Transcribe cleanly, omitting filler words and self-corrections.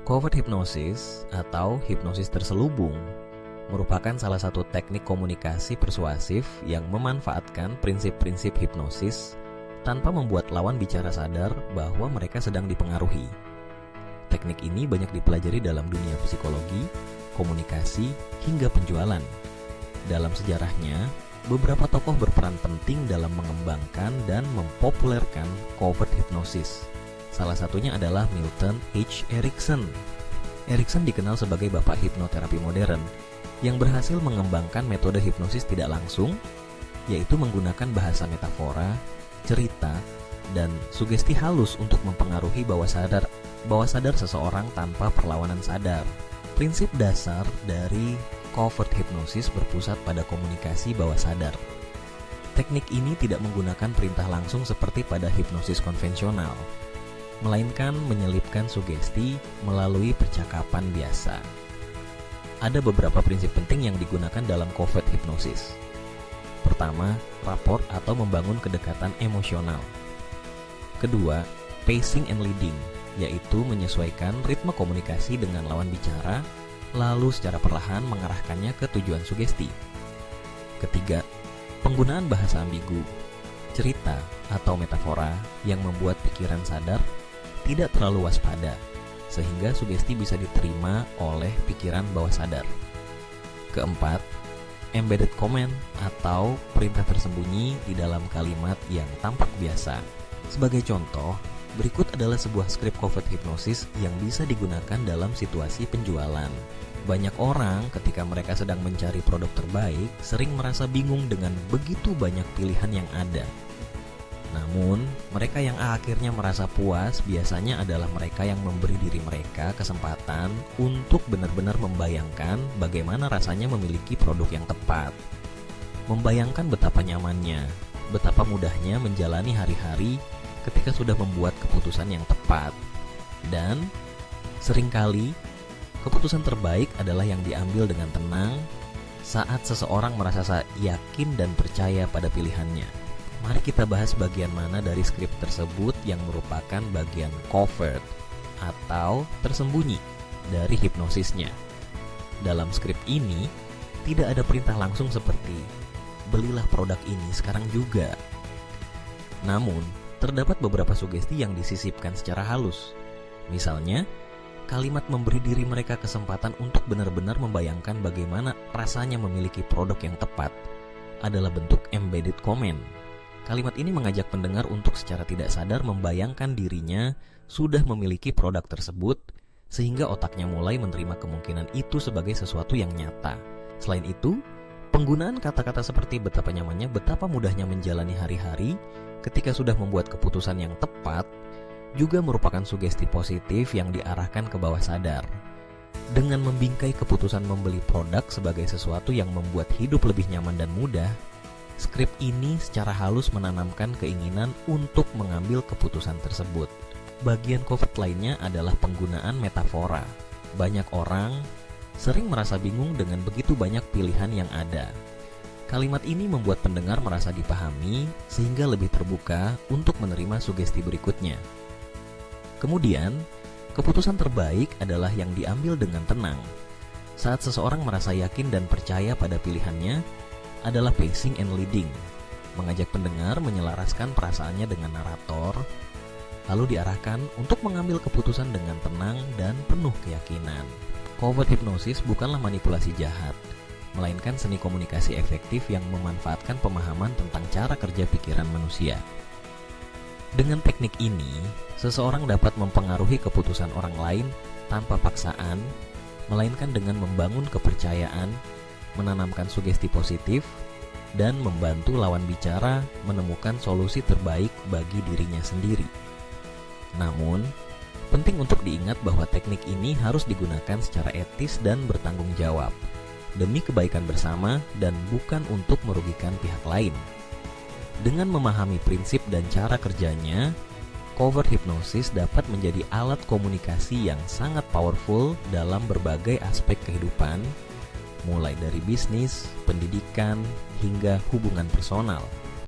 Covert hypnosis atau hipnosis terselubung merupakan salah satu teknik komunikasi persuasif yang memanfaatkan prinsip-prinsip hipnosis tanpa membuat lawan bicara sadar bahwa mereka sedang dipengaruhi. Teknik ini banyak dipelajari dalam dunia psikologi, komunikasi, hingga penjualan. Dalam sejarahnya, beberapa tokoh berperan penting dalam mengembangkan dan mempopulerkan covert hypnosis. Salah satunya adalah Milton H. Erickson. Erickson dikenal sebagai bapak hipnoterapi modern yang berhasil mengembangkan metode hipnosis tidak langsung, yaitu menggunakan bahasa metafora, cerita, dan sugesti halus untuk mempengaruhi bawah sadar seseorang tanpa perlawanan sadar. Prinsip dasar dari covert hypnosis berpusat pada komunikasi bawah sadar. Teknik ini tidak menggunakan perintah langsung seperti pada hipnosis konvensional, melainkan menyelipkan sugesti melalui percakapan biasa. Ada beberapa prinsip penting yang digunakan dalam covert hypnosis. Pertama, rapport atau membangun kedekatan emosional. Kedua, pacing and leading, yaitu menyesuaikan ritme komunikasi dengan lawan bicara, lalu secara perlahan mengarahkannya ke tujuan sugesti. Ketiga, penggunaan bahasa ambigu, cerita atau metafora yang membuat pikiran sadar tidak terlalu waspada, sehingga sugesti bisa diterima oleh pikiran bawah sadar. Keempat, embedded comment atau perintah tersembunyi di dalam kalimat yang tampak biasa. Sebagai contoh, berikut adalah sebuah skrip covert hypnosis yang bisa digunakan dalam situasi penjualan. Banyak orang ketika mereka sedang mencari produk terbaik sering merasa bingung dengan begitu banyak pilihan yang ada. Namun, mereka yang akhirnya merasa puas biasanya adalah mereka yang memberi diri mereka kesempatan untuk benar-benar membayangkan bagaimana rasanya memiliki produk yang tepat. Membayangkan betapa nyamannya, betapa mudahnya menjalani hari-hari ketika sudah membuat keputusan yang tepat. Dan seringkali keputusan terbaik adalah yang diambil dengan tenang saat seseorang merasa yakin dan percaya pada pilihannya. Mari kita bahas bagian mana dari skrip tersebut yang merupakan bagian covert atau tersembunyi dari hipnosisnya. Dalam skrip ini, tidak ada perintah langsung seperti belilah produk ini sekarang juga. Namun, terdapat beberapa sugesti yang disisipkan secara halus. Misalnya, kalimat memberi diri mereka kesempatan untuk benar-benar membayangkan bagaimana rasanya memiliki produk yang tepat adalah bentuk embedded comment. Kalimat ini mengajak pendengar untuk secara tidak sadar membayangkan dirinya sudah memiliki produk tersebut, sehingga otaknya mulai menerima kemungkinan itu sebagai sesuatu yang nyata. Selain itu, penggunaan kata-kata seperti betapa nyamannya, betapa mudahnya menjalani hari-hari ketika sudah membuat keputusan yang tepat juga merupakan sugesti positif yang diarahkan ke bawah sadar. Dengan membingkai keputusan membeli produk sebagai sesuatu yang membuat hidup lebih nyaman dan mudah, skrip ini secara halus menanamkan keinginan untuk mengambil keputusan tersebut. Bagian covert lainnya adalah penggunaan metafora. Banyak orang sering merasa bingung dengan begitu banyak pilihan yang ada. Kalimat ini membuat pendengar merasa dipahami sehingga lebih terbuka untuk menerima sugesti berikutnya. Kemudian, keputusan terbaik adalah yang diambil dengan tenang. Saat seseorang merasa yakin dan percaya pada pilihannya, adalah pacing and leading, mengajak pendengar menyelaraskan perasaannya dengan narator, lalu diarahkan untuk mengambil keputusan dengan tenang dan penuh keyakinan. Covert hypnosis bukanlah manipulasi jahat, melainkan seni komunikasi efektif yang memanfaatkan pemahaman tentang cara kerja pikiran manusia. Dengan teknik ini, seseorang dapat mempengaruhi keputusan orang lain tanpa paksaan, melainkan dengan membangun kepercayaan, menanamkan sugesti positif, dan membantu lawan bicara menemukan solusi terbaik bagi dirinya sendiri. Namun, penting untuk diingat bahwa teknik ini harus digunakan secara etis dan bertanggung jawab, demi kebaikan bersama dan bukan untuk merugikan pihak lain. Dengan memahami prinsip dan cara kerjanya, covert hypnosis dapat menjadi alat komunikasi yang sangat powerful dalam berbagai aspek kehidupan, mulai dari bisnis, pendidikan, hingga hubungan personal.